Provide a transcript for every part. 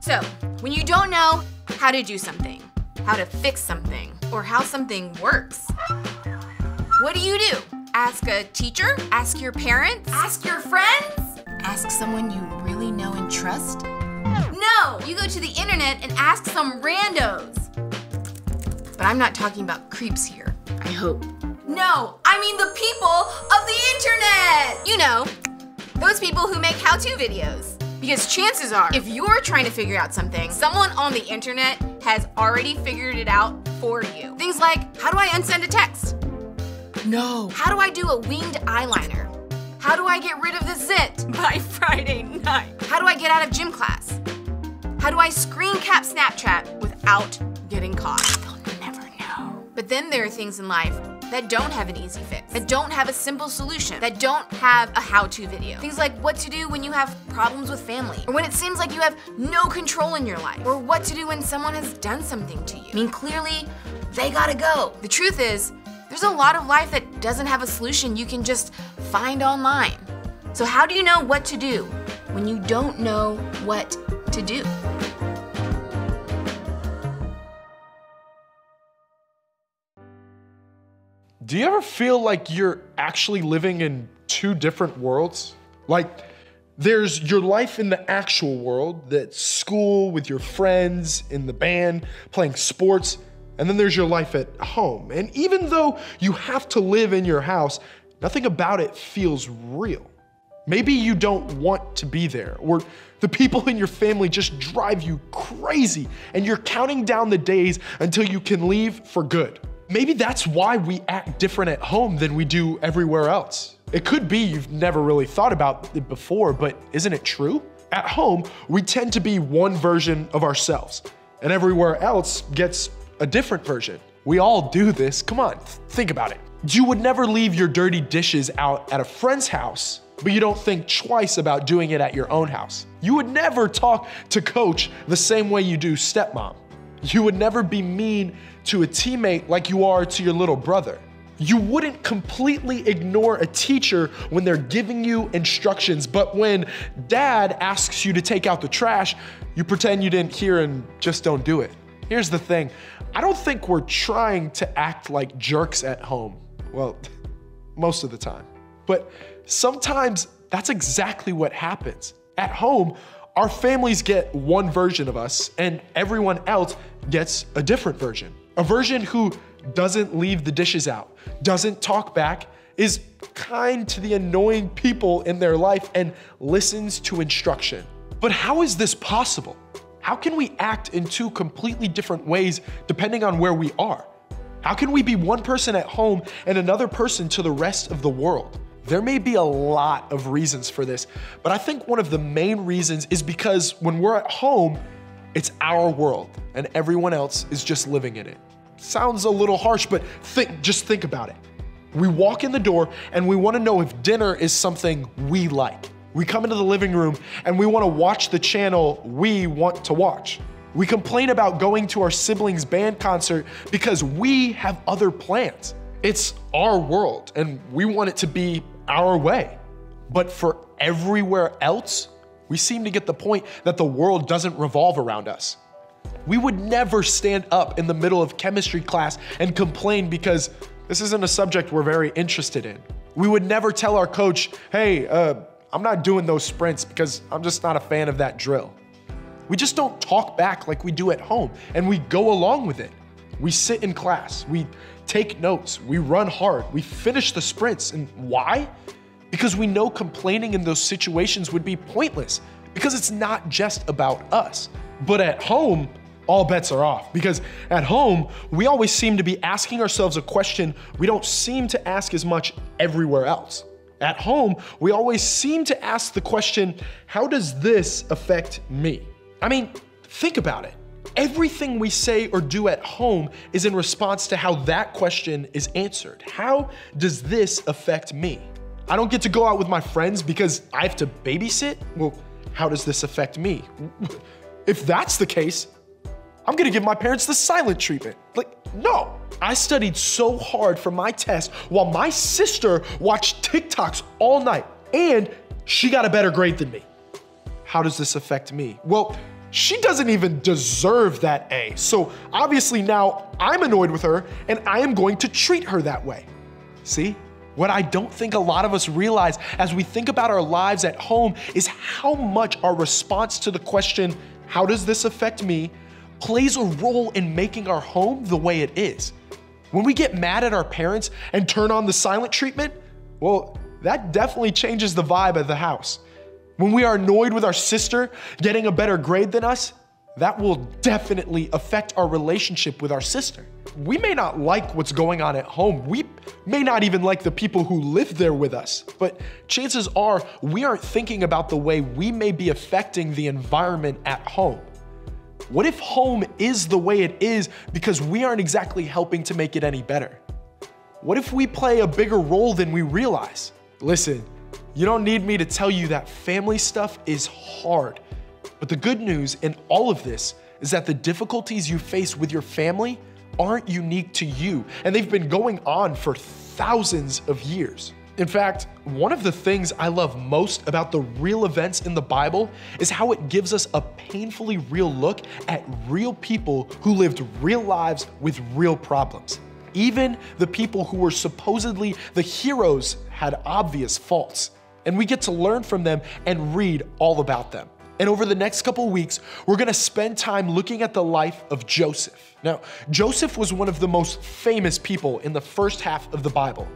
So, when you don't know how to do something, how to fix something, or how something works, what do? Ask a teacher? Ask your parents? Ask your friends? Ask someone you really know and trust? No, you go to the internet and ask some randos. But I'm not talking about creeps here, I hope. No, I mean the people of the internet! You know, those people who make how-to videos. Because chances are, if you're trying to figure out something, someone on the internet has already figured it out for you. Things like, how do I unsend a text? No. How do I do a winged eyeliner? How do I get rid of the zit by Friday night? How do I get out of gym class? How do I screen cap Snapchat without getting caught? They'll never know. But then there are things in life that don't have an easy fix, that don't have a simple solution, that don't have a how-to video. Things like what to do when you have problems with family, or when it seems like you have no control in your life, or what to do when someone has done something to you. I mean, clearly, they gotta go. The truth is, there's a lot of life that doesn't have a solution you can just find online. So how do you know what to do when you don't know what to do? Do you ever feel like you're actually living in two different worlds? Like, there's your life in the actual world, that's school with your friends, in the band, playing sports, and then there's your life at home. And even though you have to live in your house, nothing about it feels real. Maybe you don't want to be there, or the people in your family just drive you crazy, and you're counting down the days until you can leave for good. Maybe that's why we act different at home than we do everywhere else. It could be you've never really thought about it before, but isn't it true? At home, we tend to be one version of ourselves, and everywhere else gets a different version. We all do this. Come on, think about it. You would never leave your dirty dishes out at a friend's house, but you don't think twice about doing it at your own house. You would never talk to coach the same way you do stepmom. You would never be mean to a teammate like you are to your little brother. You wouldn't completely ignore a teacher when they're giving you instructions, but when dad asks you to take out the trash, you pretend you didn't hear and just don't do it. Here's the thing, I don't think we're trying to act like jerks at home. Well, most of the time. But sometimes that's exactly what happens. At home, our families get one version of us and everyone else gets a different version. A version who doesn't leave the dishes out, doesn't talk back, is kind to the annoying people in their life, and listens to instruction. But how is this possible? How can we act in two completely different ways depending on where we are? How can we be one person at home and another person to the rest of the world? There may be a lot of reasons for this, but I think one of the main reasons is because when we're at home, it's our world and everyone else is just living in it. Sounds a little harsh, but just think about it. We walk in the door and we want to know if dinner is something we like. We come into the living room and we want to watch the channel we want to watch. We complain about going to our siblings' band concert because we have other plans. It's our world and we want it to be our way. But for everywhere else, we seem to get the point that the world doesn't revolve around us. We would never stand up in the middle of chemistry class and complain because this isn't a subject we're very interested in. We would never tell our coach, hey, I'm not doing those sprints because I'm just not a fan of that drill. We just don't talk back like we do at home, and we go along with it. We sit in class, we take notes, we run hard, we finish the sprints. And why? Because we know complaining in those situations would be pointless, because it's not just about us. But at home, all bets are off, because at home, we always seem to be asking ourselves a question we don't seem to ask as much everywhere else. At home, we always seem to ask the question, how does this affect me? I mean, think about it. Everything we say or do at home is in response to how that question is answered. How does this affect me? I don't get to go out with my friends because I have to babysit? Well, how does this affect me? If that's the case, I'm gonna give my parents the silent treatment. Like, no. I studied so hard for my test while my sister watched TikToks all night and she got a better grade than me. How does this affect me? Well, She doesn't even deserve that A. So obviously now I'm annoyed with her and I am going to treat her that way. See? What I don't think a lot of us realize as we think about our lives at home is how much our response to the question, how does this affect me, plays a role in making our home the way it is. When we get mad at our parents and turn on the silent treatment, well, that definitely changes the vibe of the house. When we are annoyed with our sister getting a better grade than us, that will definitely affect our relationship with our sister. We may not like what's going on at home. We may not even like the people who live there with us, but chances are we aren't thinking about the way we may be affecting the environment at home. What if home is the way it is because we aren't exactly helping to make it any better? What if we play a bigger role than we realize? Listen, you don't need me to tell you that family stuff is hard. But the good news in all of this is that the difficulties you face with your family aren't unique to you, and they've been going on for thousands of years. In fact, one of the things I love most about the real events in the Bible is how it gives us a painfully real look at real people who lived real lives with real problems. Even the people who were supposedly the heroes had obvious faults, and we get to learn from them and read all about them. And over the next couple weeks, we're gonna spend time looking at the life of Joseph. Now, Joseph was one of the most famous people in the first half of the Bible.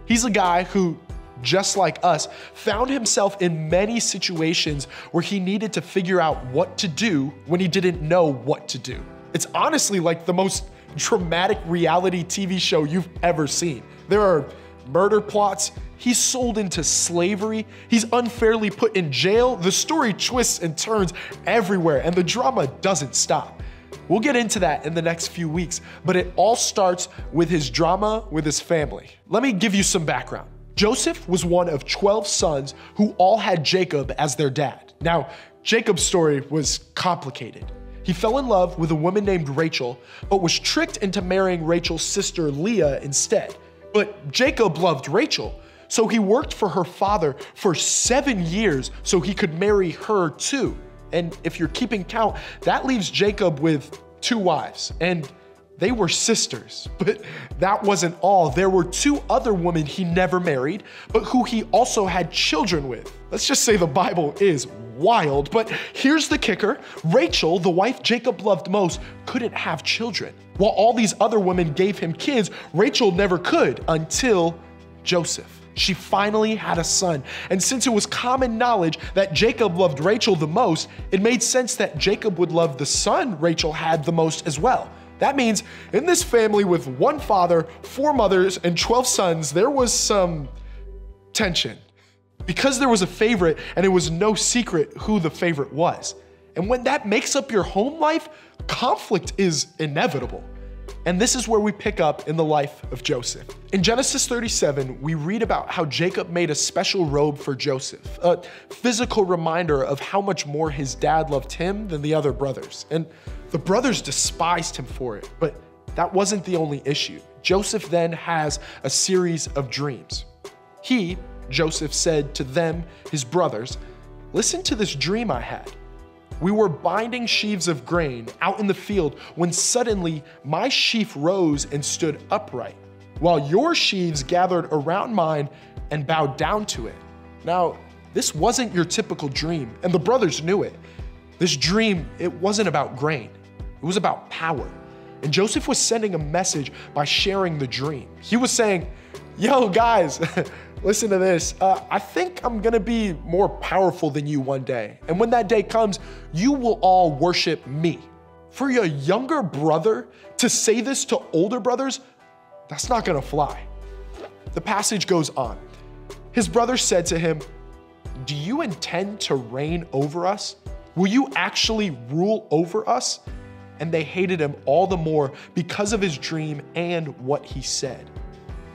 He's a guy who, just like us, found himself in many situations where he needed to figure out what to do when he didn't know what to do. It's honestly like the most dramatic reality TV show you've ever seen. There are murder plots, he's sold into slavery, he's unfairly put in jail, the story twists and turns everywhere, and the drama doesn't stop. We'll get into that in the next few weeks, but it all starts with his drama with his family. Let me give you some background. Joseph was one of 12 sons who all had Jacob as their dad. Now, Jacob's story was complicated. He fell in love with a woman named Rachel, but was tricked into marrying Rachel's sister Leah instead. But Jacob loved Rachel, so he worked for her father for 7 years so he could marry her too. And if you're keeping count, that leaves Jacob with 2 wives, and they were sisters. But that wasn't all. There were 2 other women he never married, but who he also had children with. Let's just say the Bible is wild, but here's the kicker. Rachel, the wife Jacob loved most, couldn't have children. While all these other women gave him kids, Rachel never could until Joseph. She finally had a son, and since it was common knowledge that Jacob loved Rachel the most, it made sense that Jacob would love the son Rachel had the most as well. That means in this family with 1 father, 4 mothers, and 12 sons, there was some tension. Because there was a favorite, and it was no secret who the favorite was. And when that makes up your home life, conflict is inevitable. And this is where we pick up in the life of Joseph. In Genesis 37, we read about how Jacob made a special robe for Joseph, a physical reminder of how much more his dad loved him than the other brothers. And the brothers despised him for it, but that wasn't the only issue. Joseph then has a series of dreams. Joseph said to them, his brothers, "Listen to this dream I had. We were binding sheaves of grain out in the field when suddenly my sheaf rose and stood upright, while your sheaves gathered around mine and bowed down to it." Now, this wasn't your typical dream, and the brothers knew it. This dream, it wasn't about grain. It was about power. And Joseph was sending a message by sharing the dream. He was saying, "Yo, guys, listen to this. I think I'm gonna be more powerful than you one day. And when that day comes, you will all worship me." For your younger brother to say this to older brothers, that's not gonna fly. The passage goes on. His brother said to him, "Do you intend to reign over us? Will you actually rule over us?" And they hated him all the more because of his dream and what he said.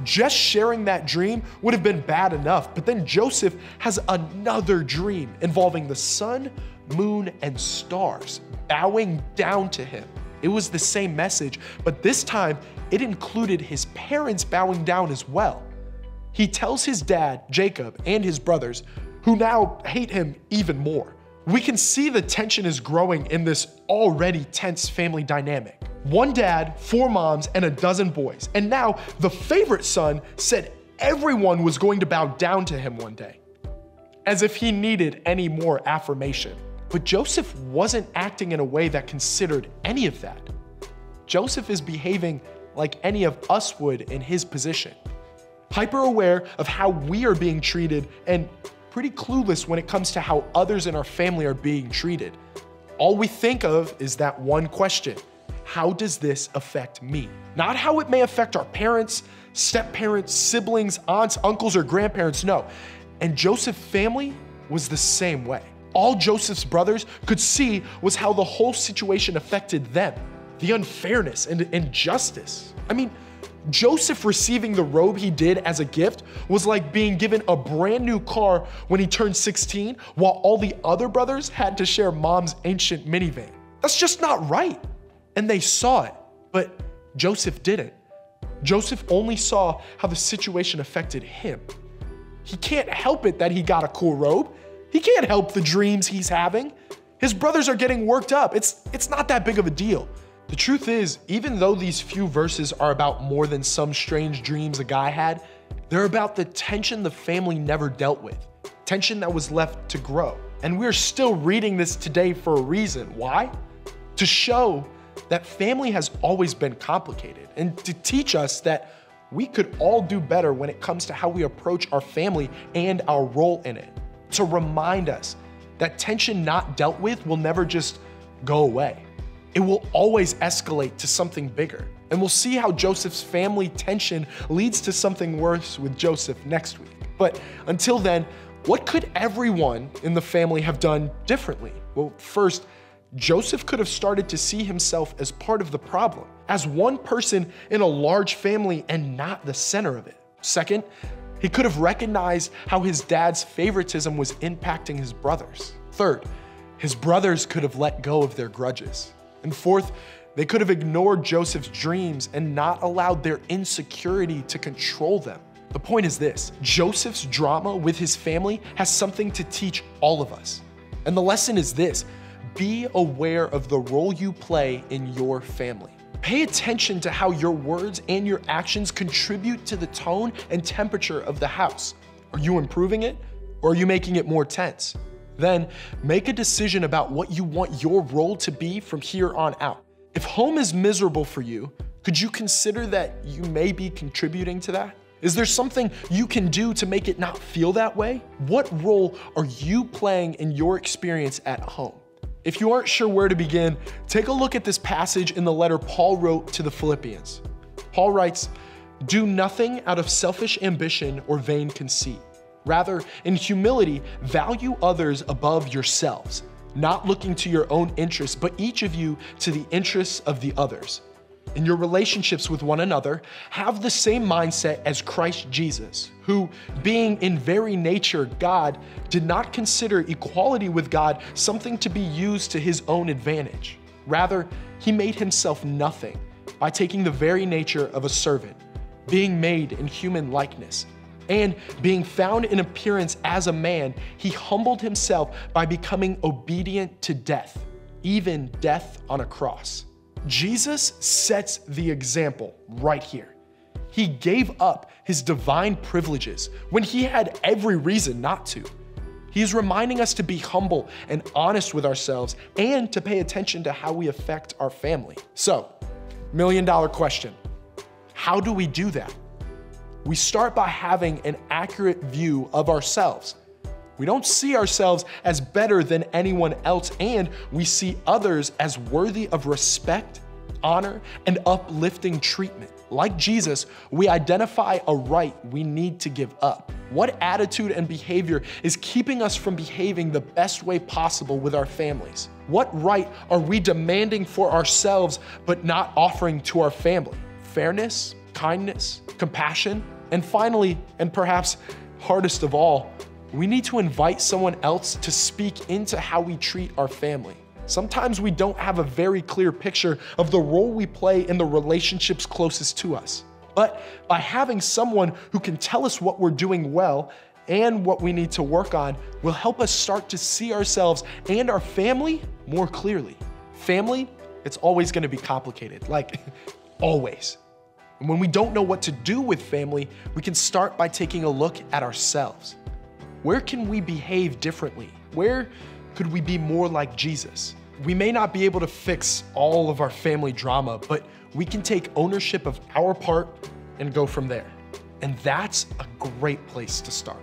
Just sharing that dream would have been bad enough, but then Joseph has another dream involving the sun, moon, and stars bowing down to him. It was the same message, but this time it included his parents bowing down as well. He tells his dad, Jacob, and his brothers, who now hate him even more, We can see the tension is growing in this already tense family dynamic. One dad, 4 moms, and a dozen boys. And now the favorite son said everyone was going to bow down to him one day, as if he needed any more affirmation. But Joseph wasn't acting in a way that considered any of that. Joseph is behaving like any of us would in his position. Hyper aware of how we are being treated and pretty clueless when it comes to how others in our family are being treated. All we think of is that one question: how does this affect me? Not how it may affect our parents, step-parents, siblings, aunts, uncles, or grandparents, no. And Joseph's family was the same way. All Joseph's brothers could see was how the whole situation affected them, the unfairness and injustice. I mean, Joseph receiving the robe he did as a gift was like being given a brand new car when he turned 16, while all the other brothers had to share mom's ancient minivan. That's just not right. And they saw it, but Joseph didn't. Joseph only saw how the situation affected him. He can't help it that he got a cool robe. He can't help the dreams he's having. His brothers are getting worked up. It's not that big of a deal. The truth is, even though these few verses are about more than some strange dreams a guy had, they're about the tension the family never dealt with, tension that was left to grow. And we're still reading this today for a reason. Why? To show that family has always been complicated, and to teach us that we could all do better when it comes to how we approach our family and our role in it. To remind us that tension not dealt with will never just go away. It will always escalate to something bigger. And we'll see how Joseph's family tension leads to something worse with Joseph next week. But until then, what could everyone in the family have done differently? Well, first, Joseph could have started to see himself as part of the problem, as one person in a large family and not the center of it. Second, he could have recognized how his dad's favoritism was impacting his brothers. Third, his brothers could have let go of their grudges. And fourth, they could have ignored Joseph's dreams and not allowed their insecurity to control them. The point is this: Joseph's drama with his family has something to teach all of us. And the lesson is this: be aware of the role you play in your family. Pay attention to how your words and your actions contribute to the tone and temperature of the house. Are you improving it, or are you making it more tense? Then make a decision about what you want your role to be from here on out. If home is miserable for you, could you consider that you may be contributing to that? Is there something you can do to make it not feel that way? What role are you playing in your experience at home? If you aren't sure where to begin, take a look at this passage in the letter Paul wrote to the Philippians. Paul writes, "Do nothing out of selfish ambition or vain conceit. Rather, in humility, value others above yourselves, not looking to your own interests, but each of you to the interests of the others. In your relationships with one another, have the same mindset as Christ Jesus, who, being in very nature God, did not consider equality with God something to be used to his own advantage. Rather, he made himself nothing by taking the very nature of a servant, being made in human likeness. And being found in appearance as a man, he humbled himself by becoming obedient to death, even death on a cross." Jesus sets the example right here. He gave up his divine privileges when he had every reason not to. He is reminding us to be humble and honest with ourselves and to pay attention to how we affect our family. So, $1,000,000 question. How do we do that? We start by having an accurate view of ourselves. We don't see ourselves as better than anyone else, and we see others as worthy of respect, honor, and uplifting treatment. Like Jesus, we identify a right we need to give up. What attitude and behavior is keeping us from behaving the best way possible with our families? What right are we demanding for ourselves but not offering to our family? Fairness, kindness, compassion, and finally, and perhaps hardest of all, we need to invite someone else to speak into how we treat our family. Sometimes we don't have a very clear picture of the role we play in the relationships closest to us. But by having someone who can tell us what we're doing well and what we need to work on will help us start to see ourselves and our family more clearly. Family, it's always gonna be complicated, like always. And when we don't know what to do with family, we can start by taking a look at ourselves. Where can we behave differently? Where could we be more like Jesus? We may not be able to fix all of our family drama, but we can take ownership of our part and go from there. And that's a great place to start.